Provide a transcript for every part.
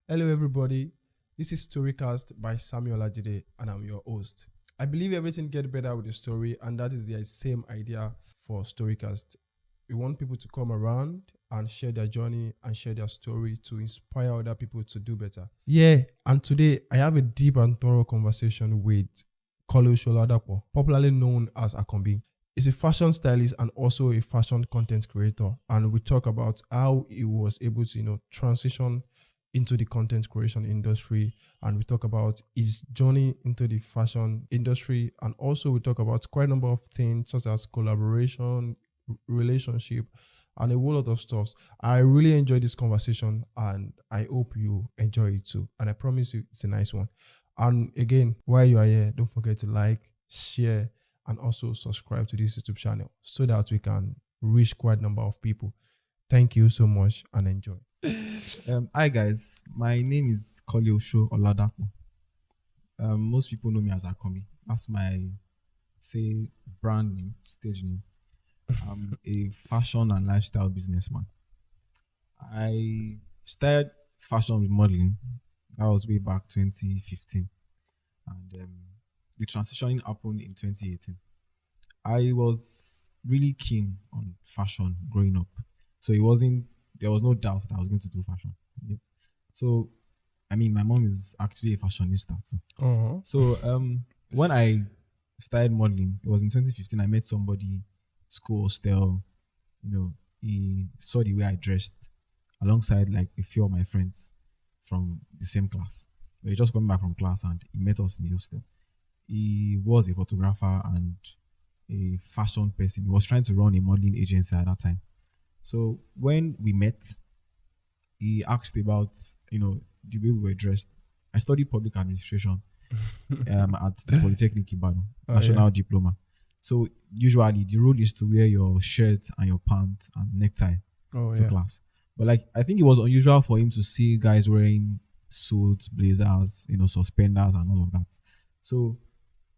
Hello, everybody. This is Storycast by Samuel Ajide, and I'm your host. I believe everything gets better with the story, and that is the same idea for Storycast. We want people to come around and share their journey and share their story to inspire other people to do better. Yeah, and today I have a deep and thorough conversation with Koleosho Oladapo, popularly known as Àkànbí. He's a fashion stylist and also a fashion content creator, and we talk about how he was able to, transition into the content creation industry, and we talk about his journey into the fashion industry, and also we talk about quite a number of things such as collaboration, relationship, and a whole lot of stuff. I really enjoyed this conversation, and I hope you enjoy it too, and I promise you it's a nice one. And again, while you are here, don't forget to like, share, and also subscribe to this YouTube channel so that we can reach quite a number of people. Thank you so much and enjoy. Hi guys, my name is Koleosho Oladapo. Most people know me as Àkànbí. That's my brand name, stage name. I'm a fashion and lifestyle businessman. I started fashion with modeling. That was way back 2015, and the transitioning happened in 2018. I was really keen on fashion growing up, so there was no doubt that I was going to do fashion. Yep. So I mean, my mom is actually a fashionista too. Uh-huh. So when I started modeling, it was in 2015. I met somebody, school style. He saw the way I dressed, alongside like a few of my friends from the same class. We were just coming back from class, and he met us in the hostel. He was a photographer and a fashion person. He was trying to run a modeling agency at that time. So when we met, he asked about the way we were dressed. I studied public administration at the Polytechnic Ibadan, Oh, national yeah. diploma. So usually the rule is to wear your shirt and your pant and necktie Oh, to yeah. class. But like I think it was unusual for him to see guys wearing suits, blazers, suspenders and all of that. So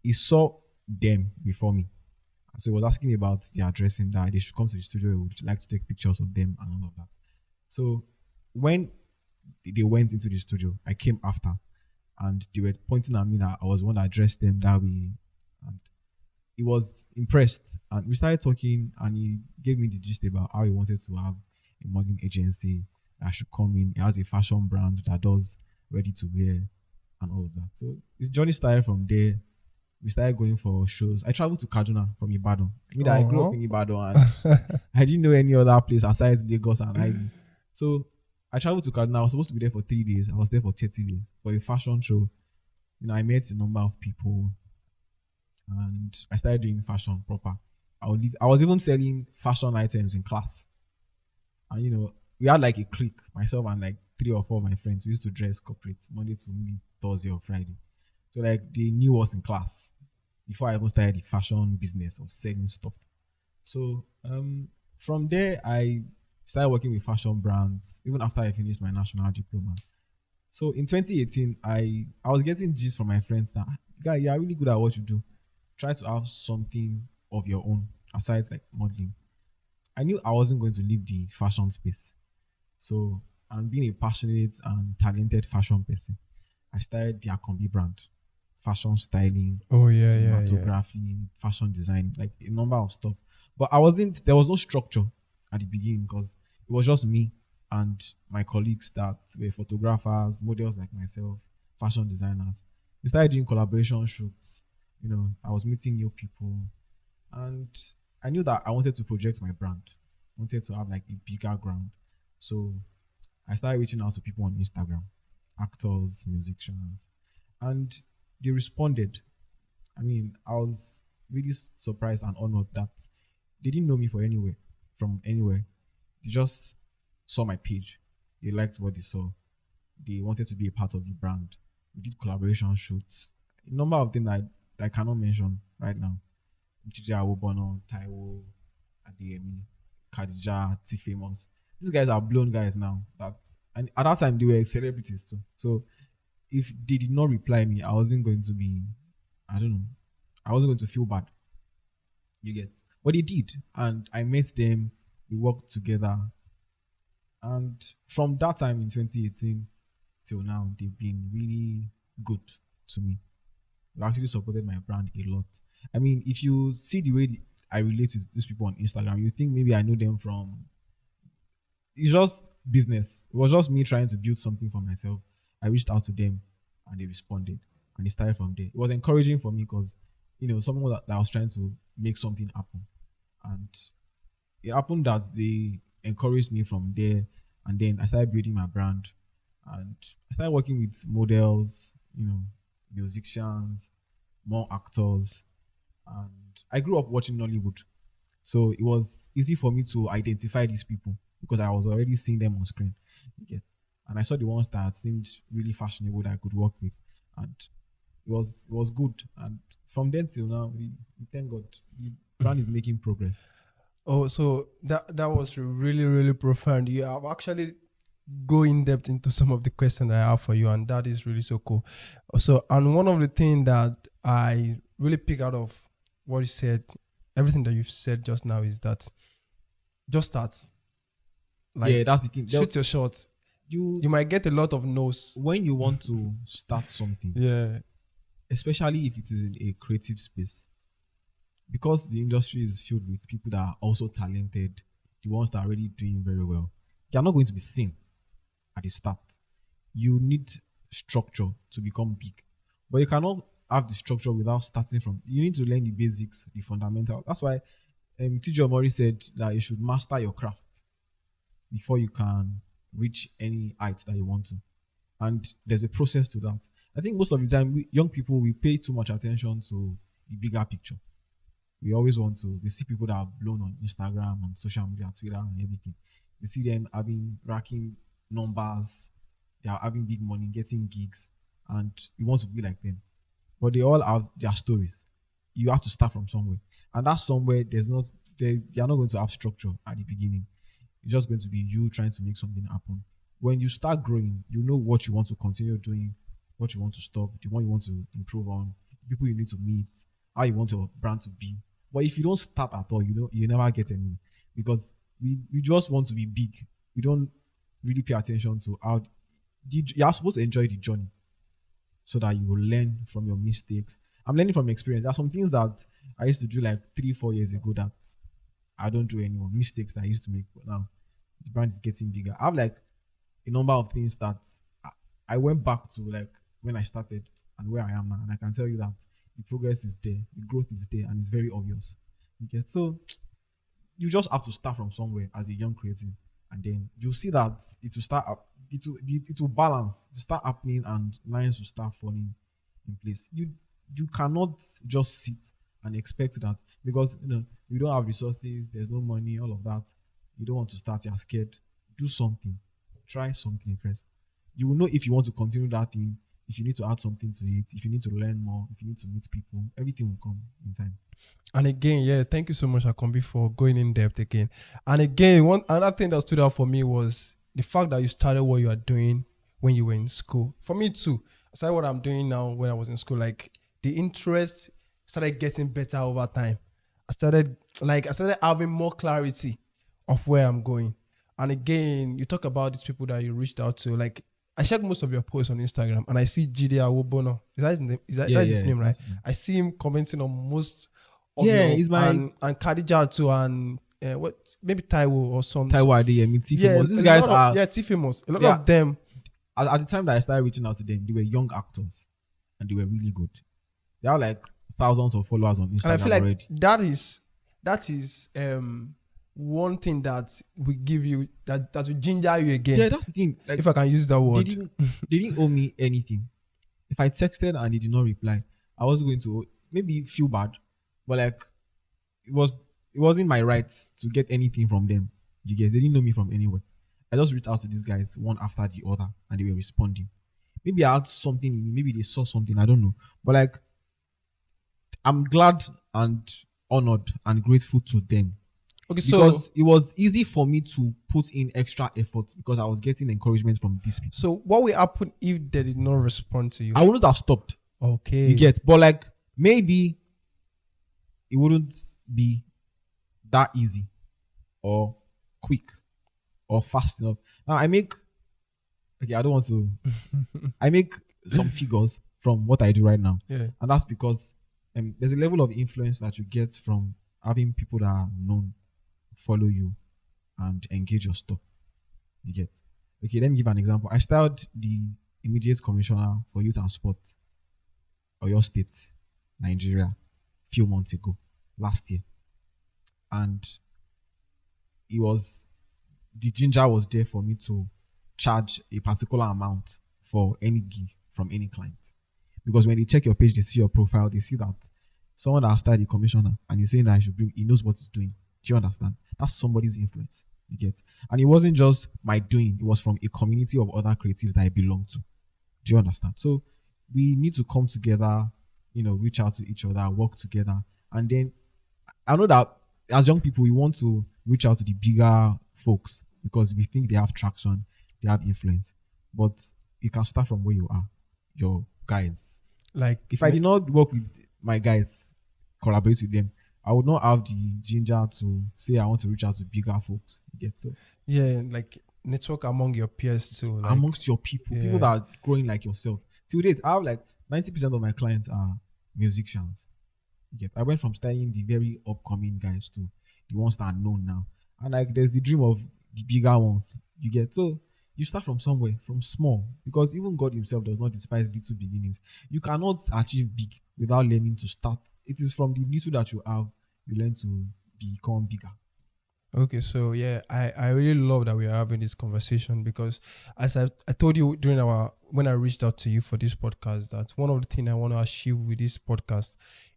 he saw them before me. So he was asking me about their dressing, that they should come to the studio. He would like to take pictures of them and all of that. So when they went into the studio, I came after, and they were pointing at me that I was the one that dressed them that way. And he was impressed. And we started talking, and he gave me the gist about how he wanted to have a modeling agency that should come in. He has a fashion brand that does ready to wear and all of that. So his journey started from there. We started going for shows. I traveled to Kaduna from Ibadan. I grew up Uh-huh. in Ibadan, and I didn't know any other place aside Lagos and Ivy. So I traveled to Kaduna. I was supposed to be there for 3 days. I was there for 30 days for a fashion show. I met a number of people, and I started doing fashion proper. I was even selling fashion items in class. And we had like a clique, myself and like three or four of my friends. We used to dress corporate Monday to maybe Thursday or Friday. So like they knew us in class before I even started the fashion business of selling stuff. So from there I started working with fashion brands even after I finished my national diploma. So in 2018, I was getting gist from my friends that, guy, you are really good at what you do. Try to have something of your own aside like modeling. I knew I wasn't going to leave the fashion space. So, and being a passionate and talented fashion person, I started the Àkànbí brand, fashion styling, Oh, yeah, yeah, yeah. cinematography, fashion design, like a number of stuff. But there was no structure at the beginning because it was just me and my colleagues that were photographers, models like myself, fashion designers. We started doing collaboration shoots. I was meeting new people, and I knew that I wanted to project my brand, wanted to have like a bigger ground. So I started reaching out to people on Instagram, actors, musicians, and they responded. I mean, I was really surprised and honored that they didn't know me from anywhere. They just saw my page. They liked what they saw. They wanted to be a part of the brand. We did collaboration shoots. A number of things that I cannot mention right now. Jiji Awobono, Taiwo, Adeyemi, Khadija, T Famous. These guys are blown guys now. And at that time they were celebrities too. So if they did not reply me, I wasn't going to be, I don't know, I wasn't going to feel bad. You get, but they did, and I met them. We worked together, and from that time in 2018 till now, they've been really good to me. They've actually supported my brand a lot. I mean, if you see the way I relate to these people on Instagram, you think maybe I know them from, it's just business. It was just me trying to build something for myself. I reached out to them and they responded, and it started from there. It was encouraging for me because, someone that was trying to make something happen. And it happened that they encouraged me from there. And then I started building my brand, and I started working with models, musicians, more actors. And I grew up watching Nollywood. So it was easy for me to identify these people because I was already seeing them on screen. You get, and I saw the ones that seemed really fashionable that I could work with, and it was good. And from then till now, we thank God the brand is making progress. Oh, so that was really really profound. You have actually go in depth into some of the questions I have for you, and that is really so cool. So, and one of the things that I really pick out of what you said, everything that you've said just now, is that just start, Yeah, like that's the thing. shoot your shot. You You might get a lot of no's. When you want to start something, Yeah. especially if it is in a creative space, because the industry is filled with people that are also talented, the ones that are already doing very well, they are not going to be seen at the start. You need structure to become big, but you cannot have the structure without starting from. You need to learn the basics, the fundamental. That's why TJ Omori said that you should master your craft before you can reach any height that you want to. And there's a process to that. I think most of the time, young people, we pay too much attention to the bigger picture. We always want to. We see people that are blown on Instagram, on social media, Twitter, and everything. We see them having racking numbers. They are having big money, getting gigs, and we want to be like them. But they all have their stories. You have to start from somewhere, and that somewhere they are not going to have structure at the beginning. It's just going to be you trying to make something happen. When you start growing, you know what you want to continue doing, what you want to stop, the one you want to improve on, people you need to meet, how you want your brand to be. But if you don't start at all, you never get anywhere, because we just want to be big. We don't really pay attention to how you are supposed to enjoy the journey so that you will learn from your mistakes. I'm learning from experience. There are some things that I used to do like 3-4 years ago that I don't do anymore. Mistakes that I used to make, but now the brand is getting bigger. I have like a number of things that I I went back to like when I started and where I am now, and I can tell you that the progress is there, the growth is there, and it's very obvious. You get, so you just have to start from somewhere as a young creative, and then you'll see that it will start up, it will balance to start happening, and lines will start falling in place. You cannot just sit and expect that, because you don't have resources, there's no money, all of that. You don't want to start, you're scared. Do something, try something first. You will know if you want to continue that thing, if you need to add something to it, if you need to learn more, if you need to meet people, everything will come in time. And again, yeah, thank you so much, Àkànbí, for going in depth again. And again, one another thing that stood out for me was the fact that you started what you are doing when you were in school. For me too, I started what I'm doing now when I was in school. Like the interest started getting better over time. I started having more clarity of where I'm going. And again, you talk about these people that you reached out to. Like I check most of your posts on Instagram, and I see Jide Awobono. Is that his name? Yeah, That's his yeah, name, right? that's fine. I see him commenting on most of Yeah, your it's my and Khadija too, and what, maybe Taiwo or some. Taiwo Adeyemi, T Yeah, famous. These a guys lot of, are yeah, T famous. A lot they are of them. at the time that I started reaching out to them, they were young actors and they were really good. They have like thousands of followers on And I feel Instagram like already. that is one thing that will give you that will ginger you again, Yeah, that's the thing. Like if I can use that they word. didn't owe me anything. If I texted and they did not reply, I was going to maybe feel bad, but like it was it wasn't my right to get anything from them. You get, they didn't know me from anywhere. I just reached out to these guys one after the other and they were responding. Maybe I had something in me, maybe they saw something, I don't know. But like I'm glad and honored and grateful to them, Okay, so because it was easy for me to put in extra effort because I was getting encouragement from these people. so what will happen if they did not respond to you? I wouldn't have stopped. You Okay. get, but like maybe it wouldn't be that easy or quick or fast enough. Now I make okay, I don't want to. I make some figures from what I do right now, Yeah. and that's because there's a level of influence that you get from having people that are known follow you and engage your stuff. You get. Okay, let me give an example. I styled the immediate commissioner for youth and sport, Oyo State, Nigeria, few months ago, last year, and it was the ginger was there for me to charge a particular amount for any gig from any client. Because when they check your page, they see your profile, they see that someone that has started a commissioner and he's saying that I should bring, he knows what he's doing. Do you understand? That's somebody's influence. You get? And it wasn't just my doing, it was from a community of other creatives that I belong to. Do you understand? So we need to come together, reach out to each other, work together. And then I know that as young people, we want to reach out to the bigger folks because we think they have traction, they have influence. But you can start from where you are, your guys. Like, If I did not work with my guys, collaborate with them, I would not have the ginger to say I want to reach out to bigger folks. You get so yeah, like network among your peers too. Like, amongst your people that yeah. are growing like yourself. Till date, I have like 90% of my clients are musicians. You get, I went from studying the very upcoming guys to the ones that are known now. And like there's the dream of the bigger ones. You get so you start from somewhere, from small, because even God Himself does not despise little beginnings. You cannot achieve big without learning to start. It is from the little that you have, you learn to become bigger. Okay, so yeah, I really love that we are having this conversation because as I told you during our when I reached out to you for this podcast that one of the things I want to achieve with this podcast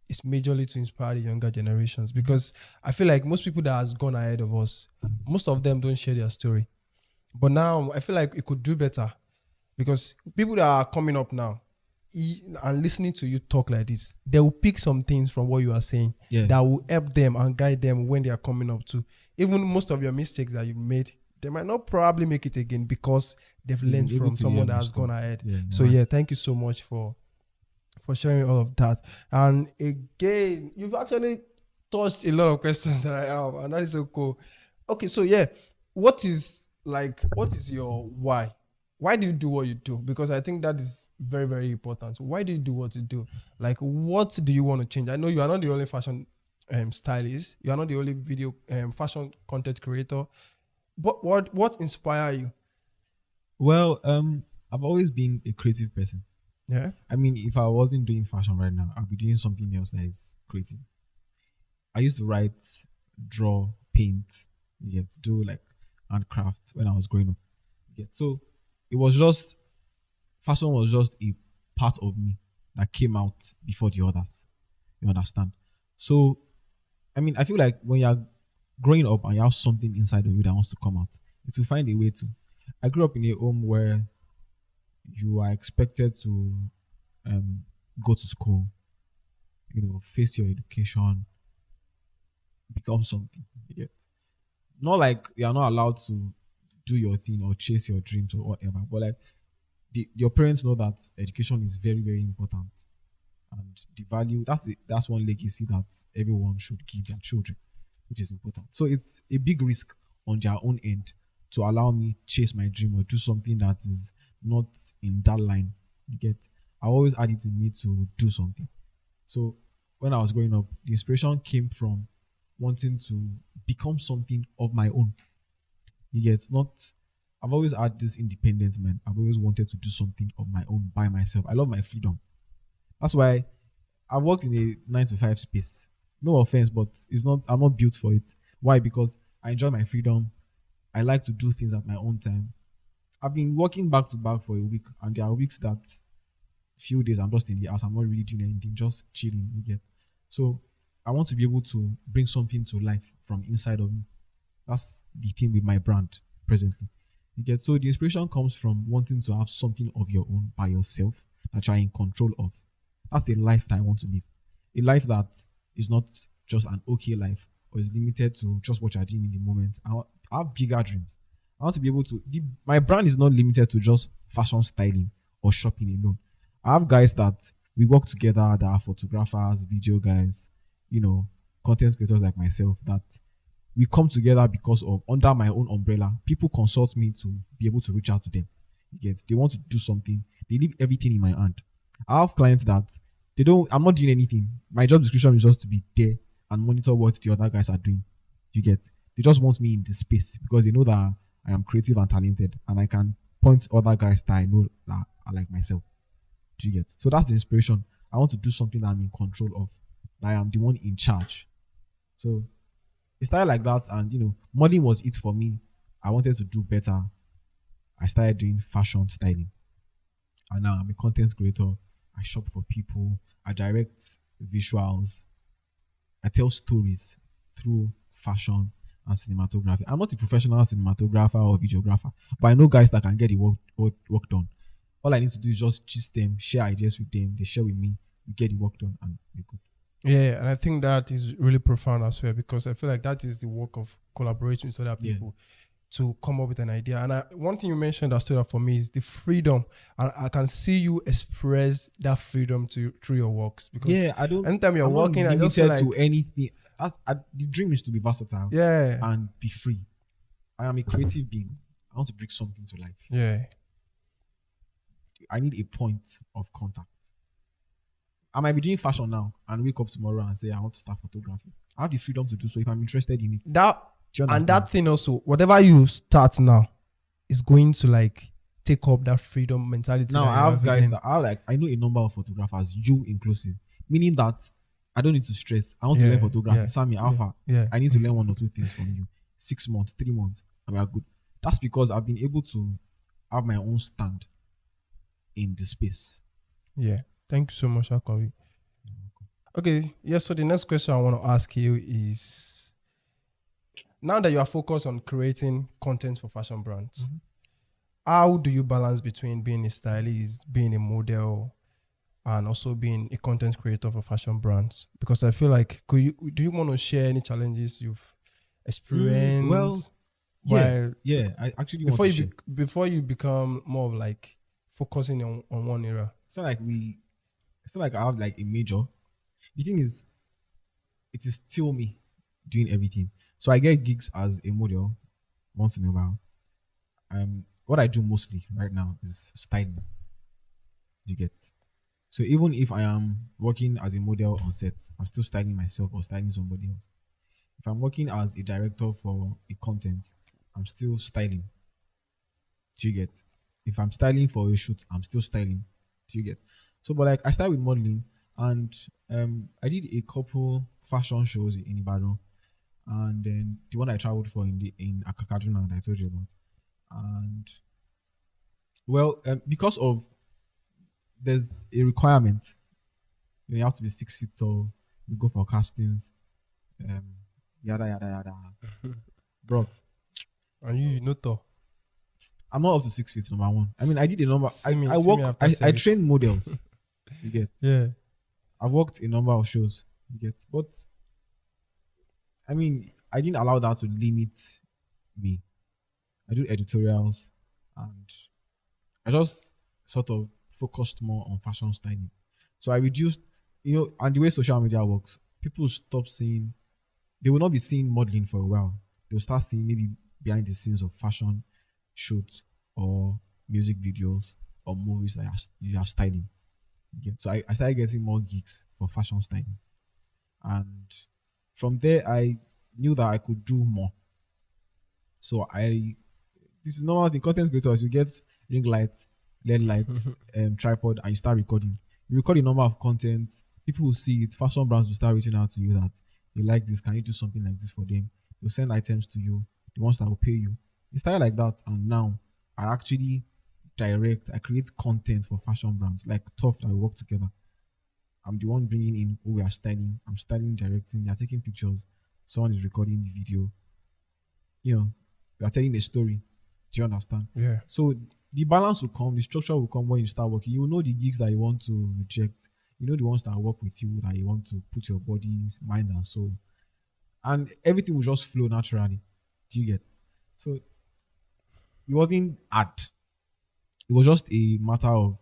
is majorly to inspire the younger generations because I feel like most people that has gone ahead of us, most of them don't share their story. But now I feel like it could do better because people that are coming up now and listening to you talk like this, they will pick some things from what you are saying Yeah. that will help them and guide them when they are coming up to. Even most of your mistakes that you made, they might not probably make it again because they've You've learned been able from to someone learn that your has stuff. gone ahead. Yeah, So you're right. yeah, thank you so much for sharing all of that. And again, you've actually touched a lot of questions that I have, and that is so cool. Okay, so yeah, what is your why? Why do you do what you do? Because I think that is very, very important. Why do you do what you do? Like, what do you want to change? I know you are not the only fashion stylist. You are not the only video fashion content creator. But what inspire you? Well, I've always been a creative person. Yeah. I mean, if I wasn't doing fashion right now, I'd be doing something else that is creative. I used to write, draw, paint, do like handcraft when I was growing up. So it was just fashion was just a part of me that came out before the others. You understand? So I mean, I feel like when you're growing up and you have something inside of you that wants to come out, it will find a way to. I grew up in a home where you are expected to um, go to school, face your education, become something. Not like you are not allowed to do your thing or chase your dreams or whatever, but like your parents know that education is very, very important, and the value that's one legacy that everyone should give their children, which is important. So it's a big risk on their own end to allow me chase my dream or do something that is not in that line. You get, I always had it in me to do something. So when I was growing up, the inspiration came from wanting to become something of my own. You get, not. I've always had this independent man. I've always wanted to do something of my own by myself. I love my freedom. That's why I worked in a 9 to 5 space. No offense, but it's not. I'm not built for it. Why? Because I enjoy my freedom. I like to do things at my own time. I've been working back to back for a week, and there are weeks that few days I'm just in the house. I'm not really doing anything, just chilling. You get. So I want to be able to bring something to life from inside of me. That's the thing with my brand presently. You get, so the inspiration comes from wanting to have something of your own by yourself that you are in control of. That's a life that I want to live. A life that is not just an okay life or is limited to just what you're doing in the moment. I have bigger dreams. I want to be able to. My brand is not limited to just fashion styling or shopping alone. I have guys that we work together that are photographers, video guys, content creators like myself that we come together because of under my own umbrella. People consult me to be able to reach out to them. You get, they want to do something, they leave everything in my hand. I have clients that they don't, I'm not doing anything. My job description is just to be there and monitor what the other guys are doing. You get, they just want me in the space because they know that I am creative and talented and I can point other guys that I know that are like myself. Do you get? So that's the inspiration. I want to do something that I'm in control of. That I am the one in charge. So it started like that, and modeling was it for me. I wanted to do better. I started doing fashion styling, and now I'm a content creator. I shop for people. I direct visuals. I tell stories through fashion and cinematography. I'm not a professional cinematographer or videographer, but I know guys that can get the work done. All I need to do is just gist them, share ideas with them. They share with me. We get the work done, and we're good. Yeah, and I think that is really profound as well, because I feel like that is the work of collaborating with other Yeah. people to come up with an idea. And one thing you mentioned that stood out for me is the freedom. And I can see you express that freedom through your works, because Yeah, I don't. anytime you're I'm not working, I just feel limited like, to anything. The dream is to be versatile yeah, and be free. I am a creative being. I want to bring something to life. yeah, I need a point of contact. I might be doing fashion now and wake up tomorrow and say I want to start photography. I have the freedom to do so if I'm interested in it. that Do you and understand? that thing also, whatever you start now is going to like take up that freedom mentality Now that I you're have guys having. that are like, I know a number of photographers, you inclusive, meaning that I don't need to stress. I want to learn Yeah, photography. yeah, Sammy yeah, Alpha, yeah. I need to learn one or two things from you. 6 months, 3 months, and we are good. That's because I've been able to have my own stand in the space. Yeah. Thank you so much, Àkànbí. Okay, yes. So the next question I want to ask you is, now that you are focused on creating content for fashion brands, Mhm. how do you balance between being a stylist, being a model, and also being a content creator for fashion brands? Because I feel like, do you want to share any challenges you've Well, experienced yeah, while yeah. I actually want to share. before you become more of like focusing on one era? It's not like it's not like I have like a major. The thing is, it is still me doing everything. So I get gigs as a model once in a while. What I do mostly right now is styling. You get. So even if I am working as a model on set, I'm still styling myself or styling somebody else. If I'm working as a director for a content, I'm still styling. Do you get? If I'm styling for a shoot, I'm still styling. Do you get? So, but like I started with modeling, and I did a couple fashion shows in Ibadan, and then the one I traveled for in Akakaduna that I told you about, and well, because of there's a requirement, you have to be 6 feet tall. You go for castings, um, yada yada yada, bro. And you know, to I'm not up to 6 feet. Number one. I mean, I did a number. I see me work. after I service. train models. You get. Yeah, I've worked a number of shows. You get. But I mean, I didn't allow that to limit me. I do editorials, and I just sort of focused more on fashion styling. So I reduced, and the way social media works, people stop seeing. They will not be seeing modeling for a while. They'll start seeing maybe behind the scenes of fashion shoots or music videos or movies that you are styling. So I started getting more gigs for fashion styling. And from there, I knew that I could do more. So this is normal thing. Content creators, you get ring light, LED lights, tripod, and you start recording. You record a number of content. People will see it. Fashion brands will start reaching out to you that you like this. Can you do something like this for them? They'll send items to you. The ones that will pay you. It started like that, and now I actually I create content for fashion brands like Tough that we work together. I'm the one bringing in who we are styling. I'm styling, directing. They're taking pictures. Someone is recording the video. We are telling a story. Do you understand? yeah, So the balance will come, the structure will come when you start working. You will know the gigs that you want to reject. You know the ones that work with you that you want to put your body, mind, and soul. And everything will just flow naturally. Do you get? So it wasn't art. It was just a matter of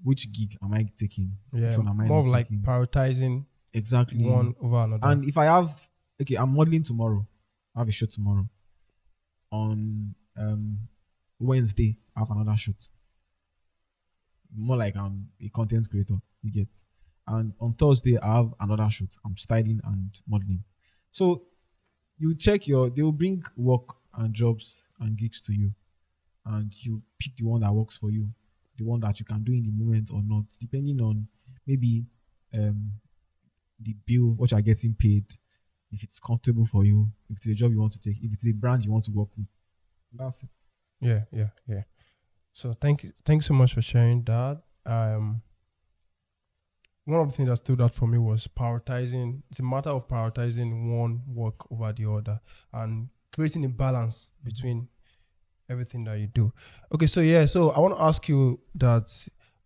which gig am I taking? Which yeah. one am I More not of like taking? prioritizing Exactly. one over another. And if I have, okay, I'm modeling tomorrow. I have a shoot tomorrow. On Wednesday, I have another shoot. more like I'm a content creator. You get. And on Thursday, I have another shoot. I'm styling and modeling. So you check they will bring work and jobs and gigs to you, and you pick the one that works for you, the one that you can do in the moment or not, depending on maybe um the bill, what you're getting paid, if it's comfortable for you, if it's a job you want to take, if it's a brand you want to work with. That's it. Yeah, yeah, yeah. So thank you so much for sharing that. One of the things that stood out for me was prioritizing. It's a matter of prioritizing one work over the other and creating a balance between everything that you do. Okay, so yeah, so I want to ask you that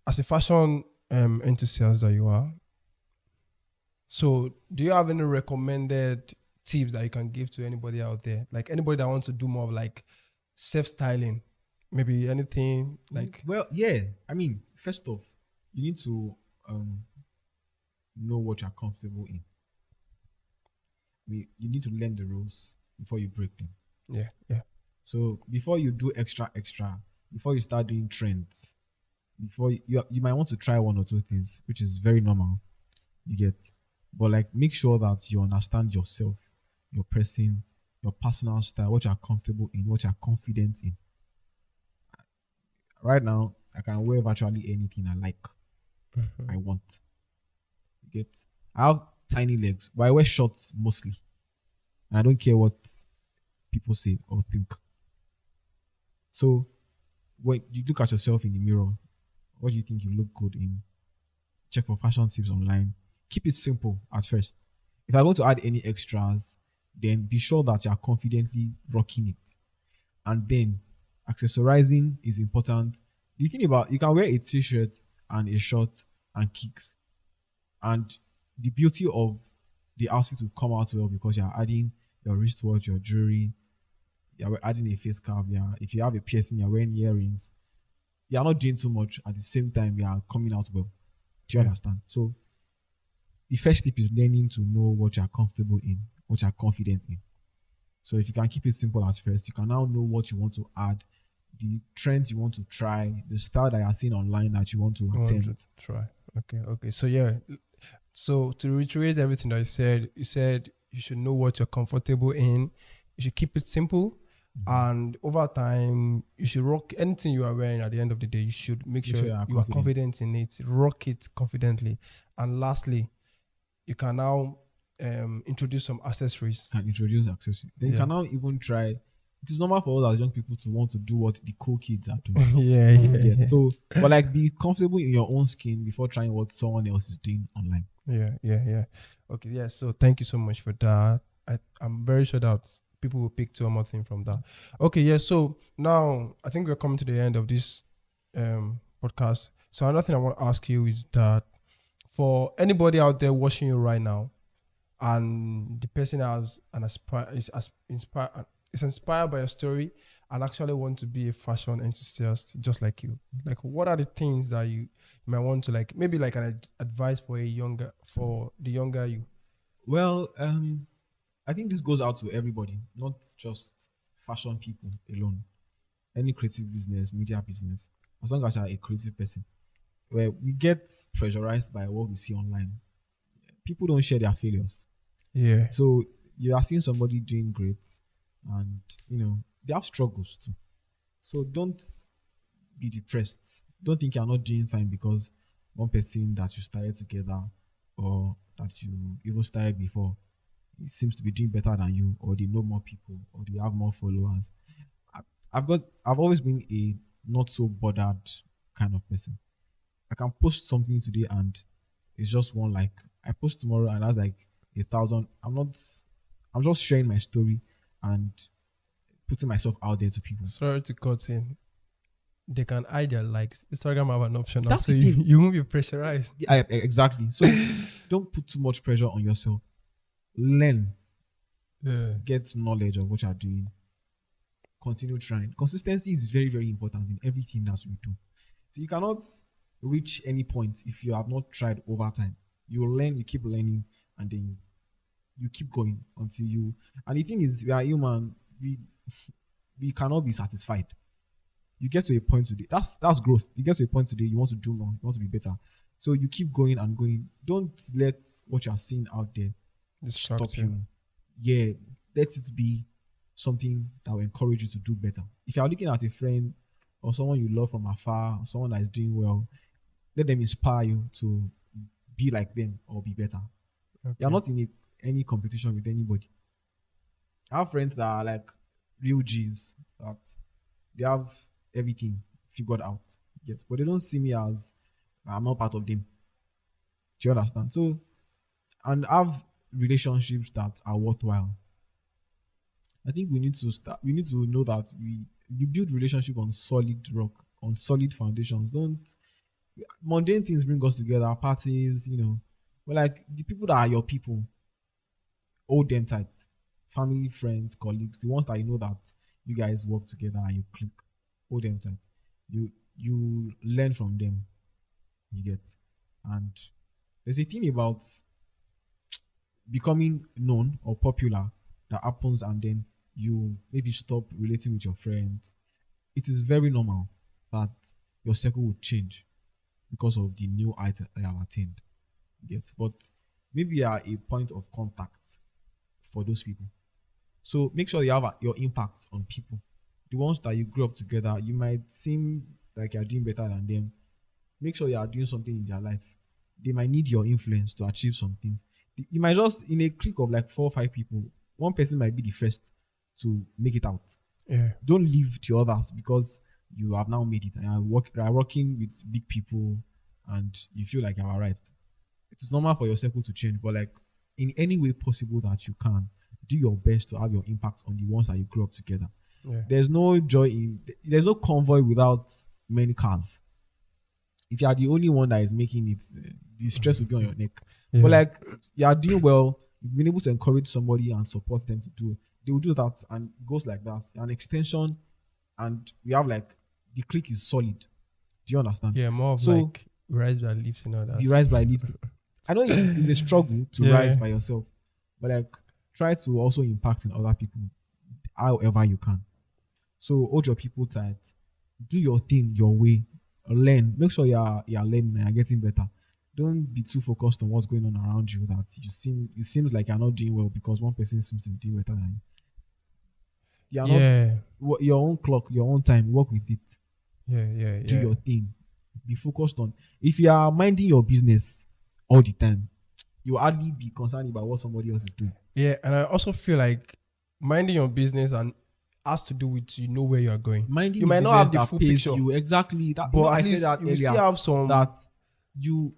as a fashion enthusiast that you are, so do you have any recommended tips that you can give to anybody out there? Like anybody that wants to do more of like self styling, maybe anything like Well, yeah. I mean, first off, you need to um, know what you're comfortable in. You need to learn the rules before you break them. yeah, yeah, So before you do extra, before you start doing trends, before you might want to try one or two things, which is very normal. You get, but like make sure that you understand yourself, your person, your personal style, what you're comfortable in, what you're confident in. Right now, I can wear virtually anything I like, I want. You get, I have tiny legs, but I wear shorts mostly, and I don't care what people say or think. So when you look at yourself in the mirror, what do you think you look good in? Check for fashion tips online. Keep it simple at first. If I'm going to add any extras, then be sure that you are confidently rocking it. And then accessorizing is important. The thing about you can wear a t-shirt and a short and kicks, and the beauty of the outfit will come out well because you're adding your wristwatch, your jewelry, you're adding a face cap. Yeah, if you have a piercing, you're wearing earrings. You're not doing too much at the same time. You are coming out well. Do you yeah, understand? So the first tip is learning to know what you're comfortable in, what you're confident in. So if you can keep it simple at first, you can now know what you want to add, the trends you want to try, the style that you're seeing online that you want to I want to attempt. try. Okay, okay. So yeah, so to reiterate everything that you said you should know what you're comfortable in. You should keep it simple, Mhm. and over time, you should rock anything you are wearing. At the end of the day, you should make Make sure sure you are you are confident. confident in it. Rock it confidently, and lastly, you can now introduce some accessories. Can introduce accessories. Then you Yeah, can now even try. It is normal for us as young people to want to do what the cool kids are doing. yeah, You yeah, get yeah. so, but like be comfortable in your own skin before trying what someone else is doing online. Yeah, yeah, yeah. Okay, yeah. So thank you so much for that. I'm very sure that people will pick two or more things from that. Okay, yeah. So now I think we're coming to the end of this podcast. So another thing I want to ask you is that for anybody out there watching you right now, and the person has an aspire is inspired is inspired by your story and actually want to be a fashion enthusiast just like you, like what are the things that you might want to like maybe like an advice for a younger for the younger you. Well, I think this goes out to everybody, not just fashion people alone. Any creative business, media business, as long as you're a creative person, where we get pressurized by what we see online. People don't share their failures. Yeah, So you are seeing somebody doing great and they have struggles too. So don't be depressed. Don't think you're not doing fine because one person that you started together or that you even started before seems to be doing better than you, or they know more people, or they have more followers. I- I've always been a not so bothered kind of person. I can post something today and it's just one like. I post tomorrow and that's like 1,000. I'm just sharing my story and putting myself out there to people. sorry to cut in, they can hide their likes. Instagram have an option now That's so the you, thing. you won't be pressurized. Exactly. So don't put too much pressure on yourself. Learn, Yeah, get knowledge of what you're doing, continue trying. Consistency is very, very important in everything that we do. So you cannot reach any point if you have not tried over time. You learn, you keep learning, and then you keep going until you. And the thing is, we are human. We cannot be satisfied. You get to a point today. That's growth. You get to a point today. You want to do more. You want to be better. So you keep going and going. Don't let what you are seeing out there stop Distract you. you. Yeah, let it be something that will encourage you to do better. If you are looking at a friend or someone you love from afar, or someone that is doing well, let them inspire you to be like them or be better. You are Okay. not in any competition with anybody. I have friends that are like real G's that they have everything figured out. Yes, but they don't see me as I'm not part of them. Do you understand? So, and have relationships that are worthwhile. I think we need to start. We need to know that you build relationship on solid rock, on solid foundations. Don't mundane things bring us together, parties, but like the people that are your people, hold them tight. Family, friends, colleagues, the ones that you know that you guys work together and you click, hold them tight. You learn from them. You get, and there's a thing about becoming known or popular that happens, and then you maybe stop relating with your friends. It is very normal that your circle will change because of the new item I have attained. Yes, but maybe you are a point of contact for those people. So make sure you have your impact on people. The ones that you grew up together, you might seem like you're doing better than them. Make sure you are doing something in their life. They might need your influence to achieve something. You might just, in a clique of like 4 or 5 people, one person might be the first to make it out. Yeah. Don't leave the others because you have now made it and you are working with big people and you feel like you have arrived. It is normal for your circle to change, but like in any way possible that you can, do your best to have your impact on the ones that you grew up together. Yeah. There's no convoy without many cars. If you are the only one that is making it, the stress will be on your neck. But Yeah. like you are doing well, you've been able to encourage somebody and support them to do. They will do that, and it goes like that. An extension, and we have like the click is solid. Do you understand? Yeah. More of So like rise by lifts and we others. rise by lifting. I know it's a struggle to rise Yeah. by yourself, but like try to also impact in other people however you can. So hold your people tight, do your thing your way, learn. Make sure you're learning and you're getting better. Don't be too focused on what's going on around you that it seems like you're not doing well because one person seems to be doing better than you. You are not Yeah. your own clock, your own time, work with it. Yeah. Yeah. Do Yeah. your thing. Be focused on if you are minding your business all the time, you will hardly be concerned about what somebody else is doing. Yeah. And I also feel like minding your business and has to do with you know where you are going. Minding You the might not business have the that full pays picture, you exactly that but I at said least that you will still earlier have some. that you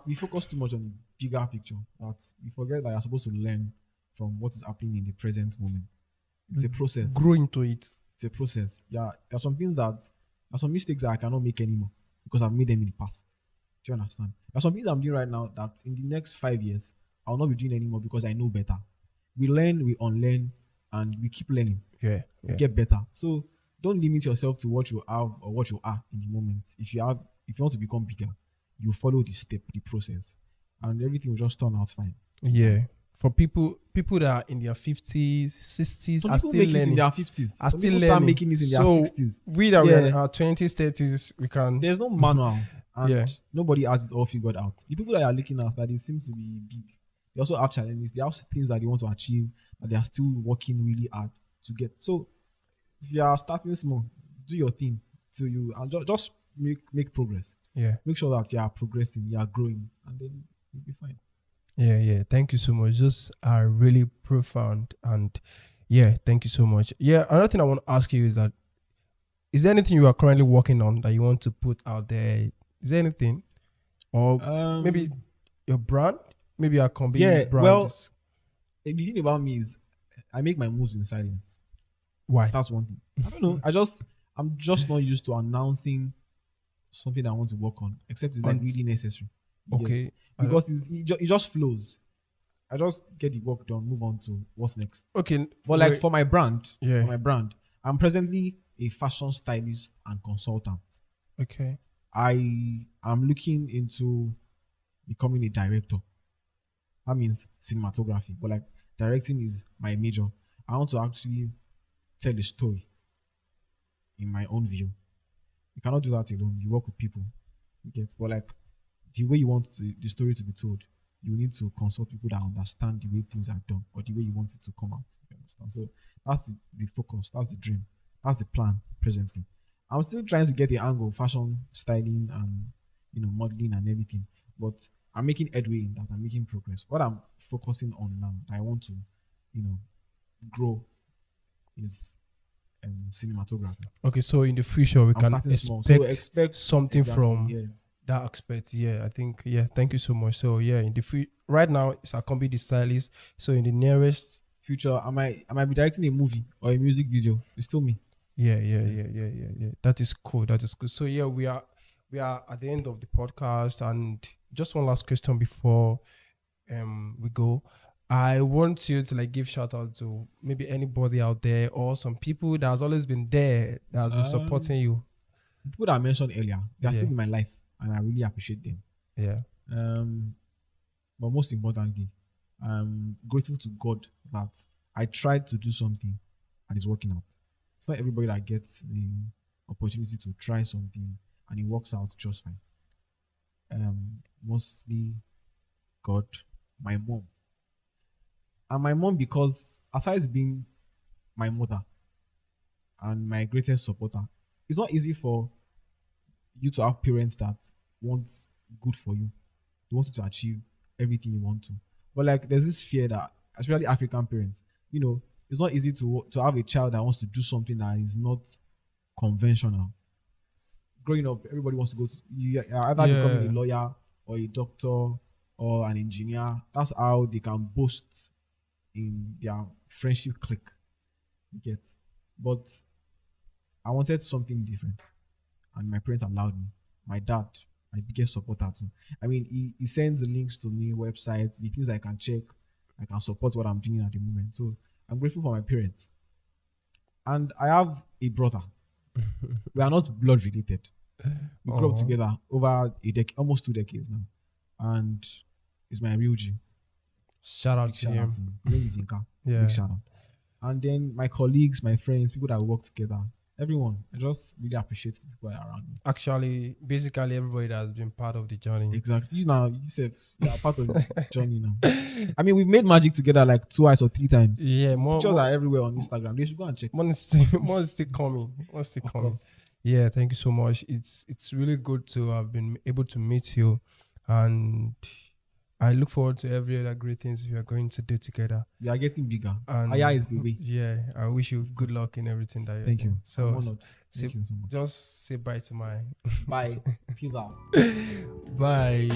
we focus too much on the bigger picture that we forget that you're supposed to learn from what is happening in the present moment. It's a process. Grow into it. It's a process. Yeah, there are some things that there are some mistakes that I cannot make anymore because I've made them in the past. Do you understand? There are some things I'm doing right now that in the next 5 years I'll not be doing anymore because I know better. We learn, we unlearn, and we keep learning. Yeah. We Yeah. get better. So don't limit yourself to what you have or what you are in the moment. If you want to become bigger, you follow the step, the process, and everything will just turn out fine. Be Yeah. fine. For people that are in their 50s, 60s Some are people still make it in learning. their 50s. Are Some still people start learning. making it in their So 60s. we that were in Yeah, our 20s, 30s, we can. there's no manual, Yeah. and nobody has it all figured out. The people that you are looking at that they seem to be big, they also have challenges. They have things that they want to achieve, but they are still working really hard to get. So if you are starting small, do your thing till you and just make progress. Yeah. Make sure that you are progressing, you are growing, and then you'll be fine. Yeah. Yeah. Thank you so much. Those are really profound. And yeah, thank you so much. Yeah. Another thing I want to ask you is that is there anything you are currently working on that you want to put out there? Is there anything? Or maybe Um, your brand? Maybe Àkànbí yeah. brand Well, is the thing about me is I make my moves in silence. why? That's one thing. I don't know. I'm just not used to announcing something I want to work on, except it's like And really necessary. You get okay. because it just flows. I just get the work done, move on to what's next. Okay. But like Wait. for Yeah. my brand, I'm presently a fashion stylist and consultant. Okay. I am looking into becoming a director. That means cinematography, but like directing is my major. I want to actually tell a story in my own view. You cannot do that alone. You work with people. You get, but like the way you want the story to be told, you need to consult people that understand the way things are done or the way you want it to come out. You understand? So that's the focus. That's the dream. That's the plan presently. I'm still trying to get the angle, fashion styling and modeling and everything, but I'm making headway in that. I'm making progress. What I'm focusing on now, that I want to, you know, grow is cinematography. Okay, so in the future we I'm can starting small, so expect expect something exactly. from Yeah. that aspect. Yeah, I think. Yeah, thank you so much. So yeah, in the right now it's Àkànbí the stylist. So in the nearest, Future, I might be directing a movie or a music video. It's still me. Yeah. yeah. That is cool. That is cool. So yeah, we are at the end of the podcast, and just one last question before we go. I want you to like give shout out to maybe anybody out there or some people that has always been there, that has been Um, supporting you. People that I mentioned earlier, they are Yeah, still in my life, and I really appreciate them. yeah. Um, but most importantly, I'm grateful to God that I tried to do something and it's working out. It's not everybody that gets the opportunity to try something and it works out just fine. Mostly God, my mom, and my mom, because aside being my mother and my greatest supporter, it's not easy for you to have parents that want good for you. They want you to achieve everything you want to. But like there's this fear that, especially African parents, it's not easy to have a child that wants to do something that is not conventional. Growing up, everybody wants to go to you are either becoming a Yeah, lawyer or a doctor or an engineer. That's how they can boast in their friendship clique. You get. But I wanted something different, and my parents allowed me. My dad, my biggest supporter too. I mean, he sends links to me, websites, the things I can check, I can support what I'm doing at the moment. So I'm grateful for my parents. And I have a brother. We are not blood related. We grew up oh, together over a decade, almost 2 decades now. And he's my real G. shout out Big to shout out him. to him. His name is Inka. Big Yeah, shout out. And then my colleagues, my friends, people that work together, everyone. I just really appreciate the people that are around me. actually, basically everybody that has been part of the journey. Exactly. You said you are part of the journey now. I mean, we've made magic together like twice or 3 times. Yeah, The more, pictures more, are everywhere on Instagram. They should go and check. more is still, more is still coming. More is still Of coming. course. Yeah, thank you so much. It's really good to have been able to meet you, and I look forward to every other great things we are going to do together. We are getting bigger. Higher And is the way. yeah, I wish you Of good course. luck in everything that you're Thank you. doing. I'm So honored. say, Thank you so much. just say bye to my Bye. Peace out. bye.